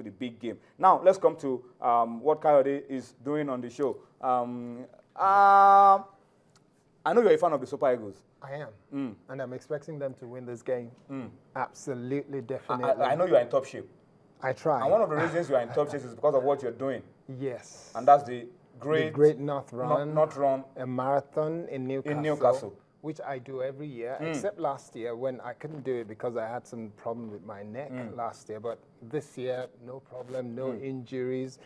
to the big game. Now, let's come to what Kayode is doing on the show. I know you're a fan of the Super Eagles. I am. And I'm expecting them to win this game. Absolutely, definitely. I know you're in top shape. I try. And one of the reasons you're in top shape is because of what you're doing. Yes. And that's the Great North Run. North Run. A marathon in Newcastle. Which I do every year, except last year when I couldn't do it because I had some problem with my neck last year. But this year, no problem, no injuries,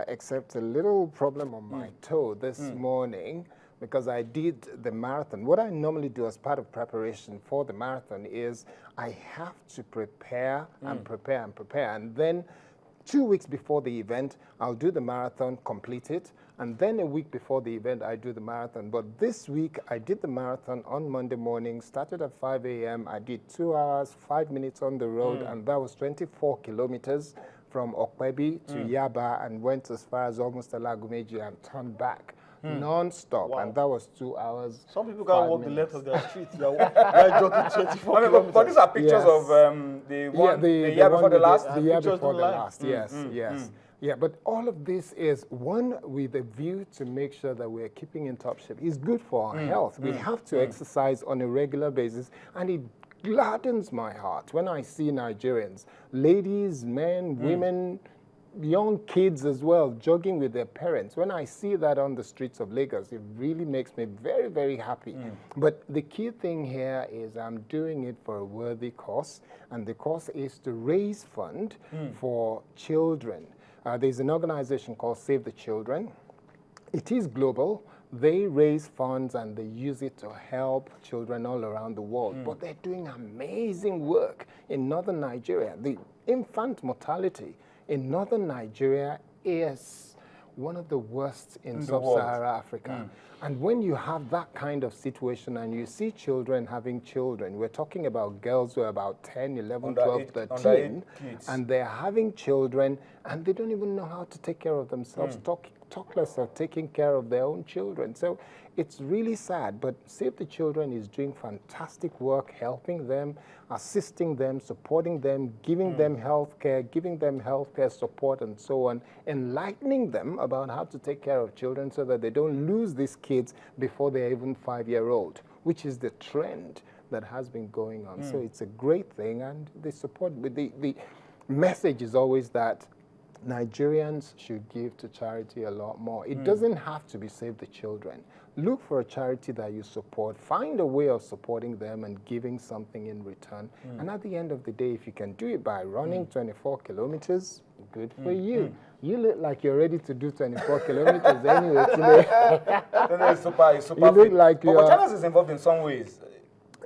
except a little problem on my toe this morning because I did the marathon. What I normally do as part of preparation for the marathon is I have to prepare and prepare and prepare. And then 2 weeks before the event, I'll do the marathon, complete it, and then a week before the event, I do the marathon. But this week, I did the marathon on Monday morning, started at 5 a.m. I did 2 hours, 5 minutes on the road, and that was 24 kilometers from Okwebi to Yaba and went as far as almost Alagumeji and turned back. Non-stop, and that was 2 hours. Some people can't walk the length of their street. They're jogging 24 kilometers. But these are pictures of the year before the last. The year before the last, yes. Yeah, but all of this is, one, with a view to make sure that we're keeping in top shape. It's good for our health. We have to exercise on a regular basis, and it gladdens my heart when I see Nigerians, ladies, men, women, young kids as well, jogging with their parents. When I see that on the streets of Lagos, it really makes me very, very happy. But the key thing here is I'm doing it for a worthy cause, and the cause is to raise fund for children. There's an organization called Save the Children. It is global. They raise funds and they use it to help children all around the world. But they're doing amazing work in northern Nigeria. The infant mortality in northern Nigeria is one of the worst in sub-Saharan Africa. And when you have that kind of situation and you see children having children, we're talking about girls who are about 10, 11, 12, 13, and they're having children and they don't even know how to take care of themselves, talk less of taking care of their own children. So it's really sad, but Save the Children is doing fantastic work, helping them, assisting them, supporting them, giving them healthcare support and so on, enlightening them about how to take care of children so that they don't lose these kids before they're even 5-year-old, which is the trend that has been going on. So it's a great thing, and the support, the message is always that Nigerians should give to charity a lot more. It doesn't have to be Save the Children. Look for a charity that you support. Find a way of supporting them and giving something in return. And at the end of the day, if you can do it by running 24 kilometers, good for you. You look like you're ready to do 24 kilometers anyway today. It's super you look like you're... But China is involved in some ways.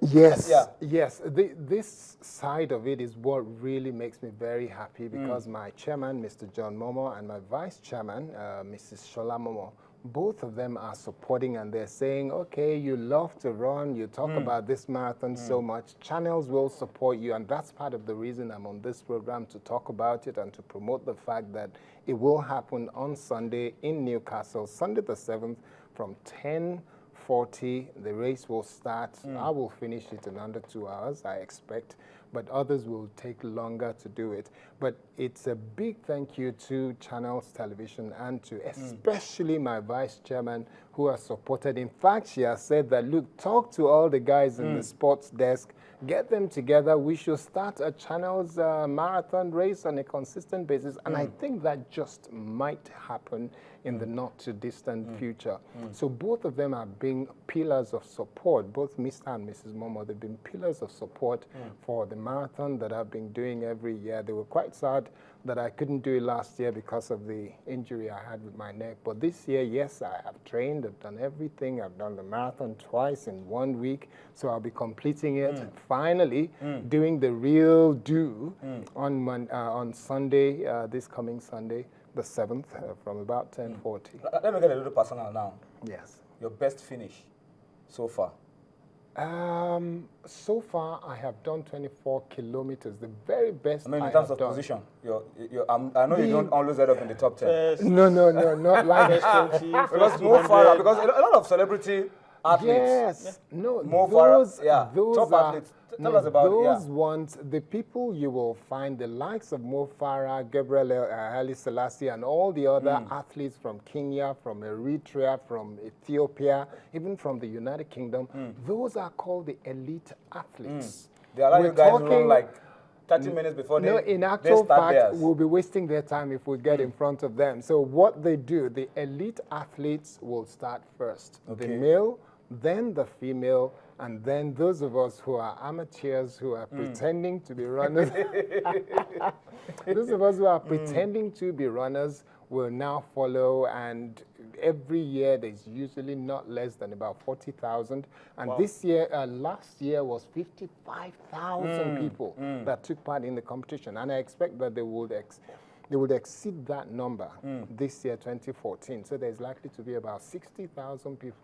Yes, yes. This side of it is what really makes me very happy because my chairman, Mr. John Momo, and my vice chairman, Mrs. Shola Momo, both of them are supporting, and they're saying, okay, you love to run, you talk about this marathon so much, channels will support you, and that's part of the reason I'm on this program, to talk about it and to promote the fact that it will happen on Sunday in Newcastle, Sunday the 7th from 10:40. The race will start. I will finish it in under 2 hours, I expect, but others will take longer to do it. But it's a big thank you to Channels Television and to especially my vice chairman who has supported. In fact, she has said that, look, talk to all the guys in the sports desk, get them together. We should start a Channels marathon race on a consistent basis. And I think that just might happen in the not too distant future. So both of them are being pillars of support, both Mr. and Mrs. Momo. They've been pillars of support for the marathon that I've been doing every year. They were quite sad that I couldn't do it last year because of the injury I had with my neck. But this year, yes, I have trained, I've done everything. I've done the marathon twice in 1 week. So I'll be completing it, finally doing the real do on Sunday, this coming Sunday, the 7th, from about 10:40. Let me get a little personal now. Yes. Your best finish so far? So far, I have done 24 kilometers. The very best. I mean, in terms of position, I know you don't always end up in the top 10. No, not like that. Because Mo Farah, because a lot of celebrity athletes. Yes, no, Mo those Farah, top are athletes tell us about those ones, the people you will find, the likes of Mo Farah, Gabriel Haile Selassie, and all the other athletes from Kenya, from Eritrea, from Ethiopia, even from the United Kingdom, those are called the elite athletes. They allow you guys to run like 30 minutes before No, they in actual start fact, theirs. we'll be wasting their time if we get in front of them. So what they do, the elite athletes will start first. The male, then the female, and then those of us who are amateurs who are pretending to be runners, those of us who are pretending to be runners will now follow, and every year there's usually not less than about 40,000. And this year, last year was 55,000 people that took part in the competition. And I expect that they would exceed that number this year, 2014. So there's likely to be about 60,000 people.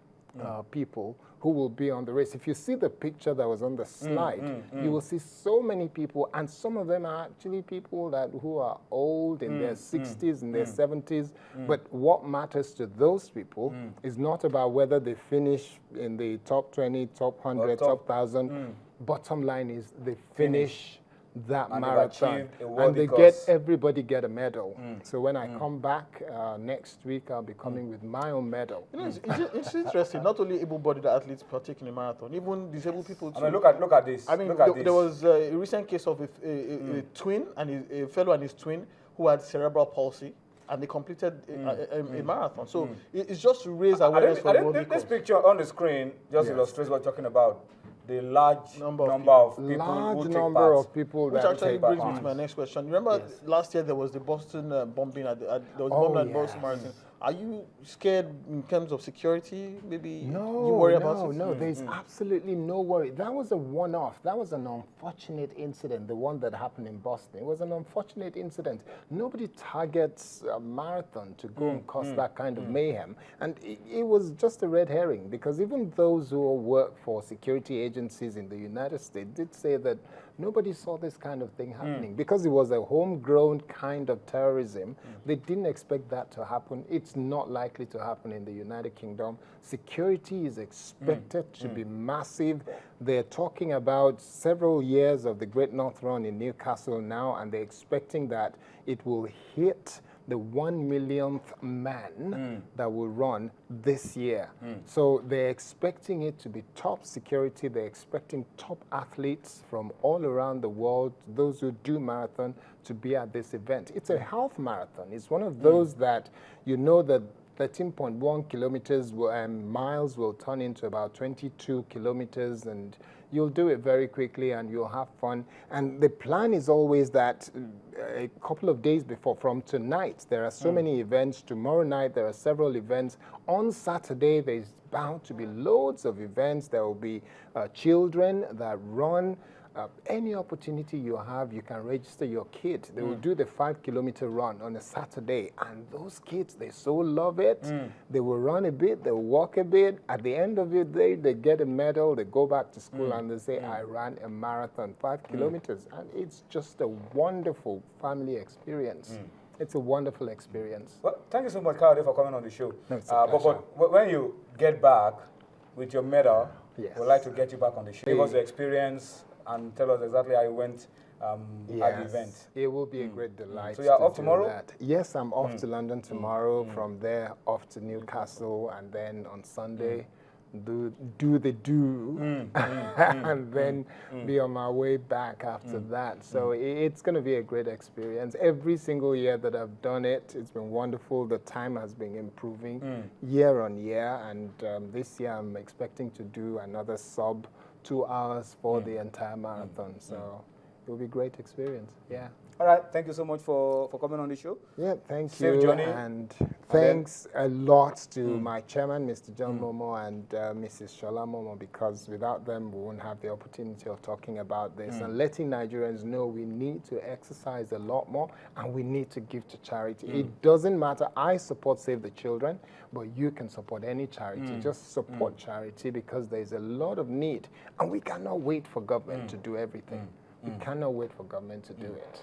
People who will be on the race. If you see the picture that was on the slide, you will see so many people, and some of them are actually people who are old, in their 60s, in their 70s. But what matters to those people is not about whether they finish in the top 20, top 100, top 1,000. Bottom line is they finish that marathon, and everybody get a medal. So when I come back next week, I'll be coming with my own medal. You know, it's interesting. Not only able-bodied athletes partake in a marathon, even disabled people too. I mean, look at this. I mean, there was a recent case of a twin and a fellow and his twin who had cerebral palsy, and they completed a marathon. So it's just to raise awareness for the This picture on the screen just illustrates what we're talking about. The large number of people who take part. Which actually brings me to my next question. Remember last year there was the Boston bombing at the Boston Marathon. Are you scared in terms of security? Maybe you worry about it? No, there's absolutely no worry. That was a one-off. That was an unfortunate incident, the one that happened in Boston. It was an unfortunate incident. Nobody targets a marathon to go and cause that kind of mayhem. And it was just a red herring, because even those who work for security agencies in the United States did say that nobody saw this kind of thing happening. Because it was a homegrown kind of terrorism, they didn't expect that to happen. It's not likely to happen in the United Kingdom. Security is expected to be massive. They're talking about several years of the Great North Run in Newcastle now, and they're expecting that it will hit the 1 millionth man that will run this year. So they're expecting it to be top security. They're expecting top athletes from all around the world, those who do marathon, to be at this event. It's a health marathon. It's one of those that you know that 13.1 kilometers miles will turn into about 22 kilometers, and you'll do it very quickly and you'll have fun. And the plan is always that a couple of days before, from tonight, there are so many events. Tomorrow night, there are several events. On Saturday, there's bound to be loads of events. There will be children that run. Any opportunity you have, you can register your kid. They will do the 5-kilometer run on a Saturday. And those kids, they so love it. They will run a bit, they will walk a bit. At the end of the day, they get a medal, they go back to school and they say, I ran a marathon, 5 kilometers. And it's just a wonderful family experience. It's a wonderful experience. Well, thank you so much, Kayode, for coming on the show. No, it's a pleasure. But when you get back with your medal, we'd like to get you back on the show. Give us the experience and tell us exactly how you went at the event. It will be a great delight. So you're off tomorrow? Yes, I'm off to London tomorrow. From there, off to Newcastle, and then on Sunday, do and then be on my way back after that. So it's going to be a great experience. Every single year that I've done it, it's been wonderful. The time has been improving year on year, and this year I'm expecting to do another sub 2 hours for the entire marathon. So it will be a great experience. Yeah. All right. Thank you so much for coming on the show. Yeah, thank Safe you. journey. And thanks a lot to my chairman, Mr. John Momo, and Mrs. Shola Momo, because without them, we won't have the opportunity of talking about this and letting Nigerians know we need to exercise a lot more and we need to give to charity. It doesn't matter. I support Save the Children, but you can support any charity. Just support charity, because there's a lot of need, and we cannot wait for government to do everything. We cannot wait for government to do it.